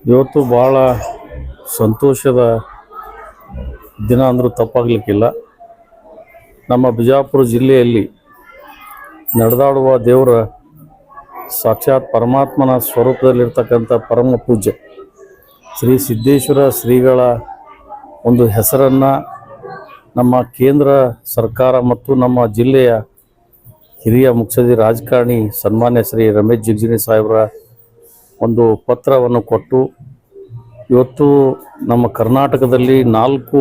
ಇವತ್ತು ಭಾಳ ಸಂತೋಷದ ದಿನ ಅಂದರೂ ತಪ್ಪಾಗಲಿಕ್ಕಿಲ್ಲ. ನಮ್ಮ ಬಿಜಾಪುರ ಜಿಲ್ಲೆಯಲ್ಲಿ ನಡೆದಾಡುವ ದೇವರ ಸಾಕ್ಷಾತ್ ಪರಮಾತ್ಮನ ಸ್ವರೂಪದಲ್ಲಿರ್ತಕ್ಕಂಥ ಪರಮ ಪೂಜ್ಯ ಶ್ರೀ ಸಿದ್ದೇಶ್ವರ ಶ್ರೀಗಳ ಒಂದು ಹೆಸರನ್ನು ನಮ್ಮ ಕೇಂದ್ರ ಸರ್ಕಾರ ಮತ್ತು ನಮ್ಮ ಜಿಲ್ಲೆಯ ಹಿರಿಯ ಮುತ್ಸದ್ದಿ ರಾಜಕಾರಣಿ ಸನ್ಮಾನ್ಯ ಶ್ರೀ ರಮೇಶ್ ಜಿಗಜಿಣಗಿ ಸಾಹೇಬರ ಒಂದು ಪತ್ರವನ್ನು ಕೊಟ್ಟು ಇವತ್ತು ನಮ್ಮ ಕರ್ನಾಟಕದಲ್ಲಿ 4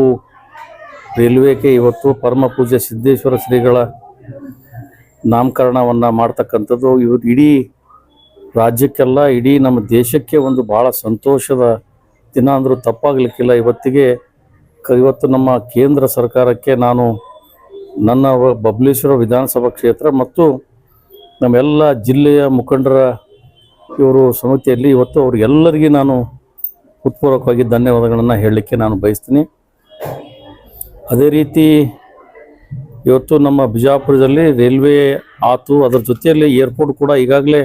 ರೈಲ್ವೆಗೆ ಇವತ್ತು ಪರಮ ಪೂಜ್ಯ ಸಿದ್ದೇಶ್ವರ ಶ್ರೀಗಳ ನಾಮಕರಣವನ್ನು ಮಾಡ್ತಕ್ಕಂಥದ್ದು ಇವತ್ತು ಇಡೀ ರಾಜ್ಯಕ್ಕೆಲ್ಲ ಇಡೀ ನಮ್ಮ ದೇಶಕ್ಕೆ ಒಂದು ಭಾಳ ಸಂತೋಷದ ದಿನ ಅಂದರೂ ತಪ್ಪಾಗಲಿಕ್ಕಿಲ್ಲ. ಇವತ್ತು ನಮ್ಮ ಕೇಂದ್ರ ಸರ್ಕಾರಕ್ಕೆ ನಾನು ನನ್ನ ಬಬಲೇಶ್ವರ ವಿಧಾನಸಭಾ ಕ್ಷೇತ್ರ ಮತ್ತು ನಮ್ಮೆಲ್ಲ ಜಿಲ್ಲೆಯ ಮುಖಂಡರ ಇವರು ಸಮಿತಿಯಲ್ಲಿ ಇವತ್ತು ಅವ್ರಿಗೆಲ್ಲರಿಗೂ ನಾನು ಹೃತ್ಪೂರ್ವಕವಾಗಿ ಧನ್ಯವಾದಗಳನ್ನು ಹೇಳಲಿಕ್ಕೆ ನಾನು ಬಯಸ್ತೀನಿ. ಅದೇ ರೀತಿ ಇವತ್ತು ನಮ್ಮ ಬಿಜಾಪುರದಲ್ಲಿ ರೈಲ್ವೆ ಆತು, ಅದರ ಜೊತೆಯಲ್ಲಿ ಏರ್ಪೋರ್ಟ್ ಕೂಡ ಈಗಾಗಲೇ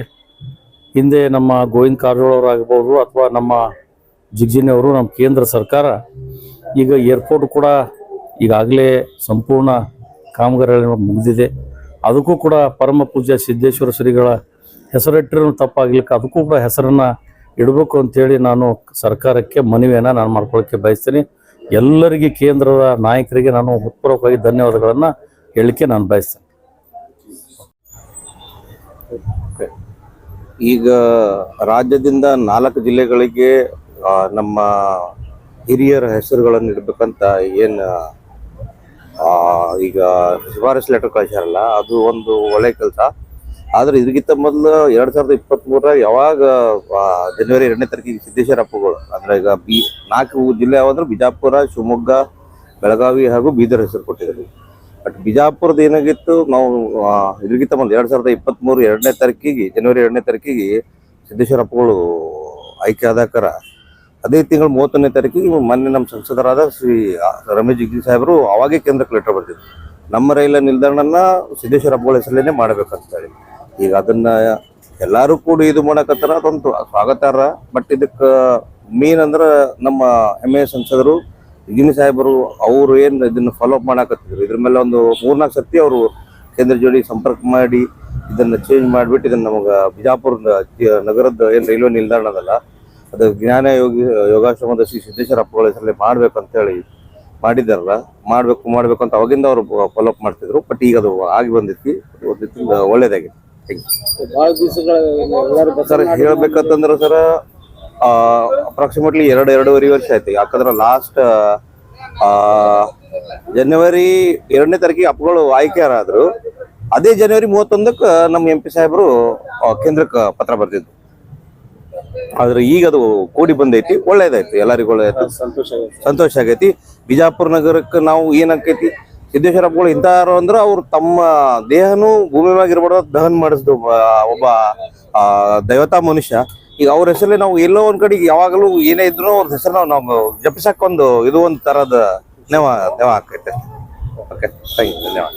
ಹಿಂದೆ ನಮ್ಮ ಗೋವಿಂದ ಕಾರಜೋಳ ಅವರಾಗ್ಬೋದು ಅಥವಾ ನಮ್ಮ ಜಿಗಜಿಣಗಿ ಅವರು ನಮ್ಮ ಕೇಂದ್ರ ಸರ್ಕಾರ ಈಗ ಏರ್ಪೋರ್ಟ್ ಕೂಡ ಈಗಾಗಲೇ ಸಂಪೂರ್ಣ ಕಾಮಗಾರಿ ಮುಗಿದಿದೆ. ಅದಕ್ಕೂ ಕೂಡ ಪರಮ ಪೂಜ್ಯ ಸಿದ್ದೇಶ್ವರ ಶ್ರೀಗಳ ಹೆಸರಿಟ್ಟರೂ ತಪ್ಪಾಗಲಿಕ್ಕೆ ಅದಕ್ಕೂ ಕೂಡ ಹೆಸರನ್ನು ಇಡಬೇಕು ಅಂತೇಳಿ ನಾನು ಸರ್ಕಾರಕ್ಕೆ ಮನವಿಯನ್ನು ನಾನು ಮಾಡ್ಕೊಳ್ಳೋಕ್ಕೆ ಬಯಸ್ತೀನಿ. ಎಲ್ಲರಿಗೆ ಕೇಂದ್ರದ ನಾಯಕರಿಗೆ ನಾನು ಹೃತ್ಪೂರ್ವಕವಾಗಿ ಧನ್ಯವಾದಗಳನ್ನು ಹೇಳಲಿಕ್ಕೆ ನಾನು ಬಯಸ್ತೇನೆ. ಈಗ ರಾಜ್ಯದಿಂದ 4 ಜಿಲ್ಲೆಗಳಿಗೆ ನಮ್ಮ ಹಿರಿಯರ ಹೆಸರುಗಳನ್ನು ಇಡಬೇಕಂತ ಏನು ಈಗ ಶಿಫಾರಸು ಲೆಟರ್ ಕಳಿಸ್ಯಾರಲ್ಲ, ಅದು ಒಂದು ಒಳ್ಳೆ ಕೆಲಸ. ಆದ್ರೆ ಇದಕ್ಕಿಂತ ಮೊದಲು 2023 ಯಾವಾಗ ಜನವರಿ 2ನೇ ತಾರೀಕಿಗೆ ಸಿದ್ದೇಶ್ವರ ಅಪ್ಪಗಳು ಅಂದ್ರೆ ಈಗ 4 ಜಿಲ್ಲೆ ಯಾವಂದ್ರೆ ಬಿಜಾಪುರ, ಶಿವಮೊಗ್ಗ, ಬೆಳಗಾವಿ ಹಾಗೂ ಬೀದರ್ ಹೆಸರು ಕೊಟ್ಟಿದ್ರು. ಬಟ್ ಬಿಜಾಪುರದ ಏನಾಗಿತ್ತು, ನಾವು ಇದಕ್ಕಿಂತ ಮೊದಲು 2023 2ನೇ ತಾರೀಕಿಗೆ ಜನವರಿ 2ನೇ ತಾರೀಕಿಗೆ ಸಿದ್ದೇಶ್ವರ ಅಪ್ಪಗಳು ಆಯ್ಕೆ ಆದಾಕರ ಅದೇ ತಿಂಗಳು 31ನೇ ತಾರೀಕಿಗೆ ಮೊನ್ನೆ ನಮ್ಮ ಸಂಸದರಾದ ಶ್ರೀ ರಮೇಶ್ ಜಿಗಜಿಣಗಿ ಸಾಹೇಬರು ಅವಾಗೇ ಕೇಂದ್ರಕ್ಕೆ ಲೆಟರ್ ಬರ್ತಿದ್ರು, ನಮ್ಮ ರೈಲ ನಿಲ್ದಾಣನ ಸಿದ್ದೇಶ್ವರ ಅಪ್ಪಗಳ ಹೆಸರಲ್ಲೇ ಮಾಡ್ಬೇಕಂತ ಹೇಳಿ. ಈಗ ಅದನ್ನ ಎಲ್ಲಾರು ಕೂಡ ಇದು ಮಾಡಕತ್ತಾರ, ಅದೊಂದು ಸ್ವಾಗತಾರ್ಹ. ಬಟ್ ಇದಕ್ಕೆ ಮೇನ್ ಅಂದ್ರೆ ನಮ್ಮ ಹೆಮ್ಮೆಯ ಸಂಸದರು ಜಿಗಜಿಣಗಿ ಸಾಹೇಬರು ಅವರು ಏನು ಇದನ್ನ ಫಾಲೋ ಅಪ್ ಮಾಡಕತ್ತಿದ್ರು. ಇದ್ರ ಮೇಲೆ ಒಂದು 3-4 ಸರ್ತಿ ಅವರು ಕೇಂದ್ರ ಜೋಡಿ ಸಂಪರ್ಕ ಮಾಡಿ ಇದನ್ನ ಚೇಂಜ್ ಮಾಡಿಬಿಟ್ಟು ಇದನ್ನ ನಮಗೆ ಬಿಜಾಪುರ ನಗರದ ಏನು ರೈಲ್ವೆ ನಿಲ್ದಾಣ ಅದಲ್ಲ, ಅದು ಜ್ಞಾನ ಯೋಗಾಶ್ರಮದ ಶ್ರೀ ಸಿದ್ದೇಶ್ವರ ಅಪ್ಪಗಳ ಹೆಸರಲ್ಲಿ ಮಾಡ್ಬೇಕಂತ ಹೇಳಿ ಮಾಡಿದಾರಲ್ಲ, ಮಾಡ್ಬೇಕು ಅಂತ ಅವಾಗಿಂದ ಅವರು ಫಾಲೋ ಅಪ್ ಮಾಡ್ತಿದ್ರು. ಬಟ್ ಈಗ ಅದು ಆಗಿ ಬಂದಿತ್ತು, ಒಳ್ಳೇದಾಗಿದೆ. ಸರ್ ಹೇಳ್ಬೇಕಂತಂದ್ರೆ ಸರ್ ಅಪ್ರಾಕ್ಸಿಮೇಟ್ಲಿ 2-2.5 ವರ್ಷ ಆಯ್ತು. ಯಾಕಂದ್ರೆ ಲಾಸ್ಟ್ ಜನವರಿ 2ನೇ ತಾರೀಕಿಗೆ ಅಪ್ಪಗಳು ಆಯ್ಕೆ ಆದ್ರು. ಅದೇ ಜನವರಿ 31ಕ್ಕೆ ನಮ್ಮ MP ಸಾಹೇಬರು ಕೇಂದ್ರಕ್ಕೆ ಪತ್ರ ಬರ್ತಿದ್ರು. ಆದ್ರೆ ಈಗ ಅದು ಕೂಡಿ ಬಂದೈತಿ, ಒಳ್ಳೇದಾಯ್ತು, ಎಲ್ಲರಿಗೂ ಒಳ್ಳೇದಾಯ್ತು, ಸಂತೋಷ ಆಗೈತಿ. ಬಿಜಾಪುರ ನಗರಕ್ಕೆ ನಾವು ಏನಾಕೈತಿ, ಸಿದ್ದೇಶ್ವರ ಅಪ್ಪಗಳು ಇಂಥವ್ರು ಅಂದ್ರೆ ಅವ್ರು ತಮ್ಮ ದೇಹನು ಭೂಮಿ ಮ್ಯಾಗಿರ್ಬಾರ್ದು, ದಹನ ಮಾಡಿಸಿದ ಒಬ್ಬ ದೈವತಾ ಮನುಷ್ಯ. ಈಗ ಅವ್ರ ಹೆಸರಲ್ಲಿ ನಾವು ಎಲ್ಲೋ ಒಂದ್ ಕಡೆಗೆ ಯಾವಾಗಲೂ ಏನೇ ಇದ್ರು ಅವ್ರ ಹೆಸರು ನಾವು ಜಪಿಸಕ್ ಒಂದು ತರದ ನೆವ ಆಕೈತೆ. ಓಕೆ, ಥ್ಯಾಂಕ್ ಯು, ಧನ್ಯವಾದ.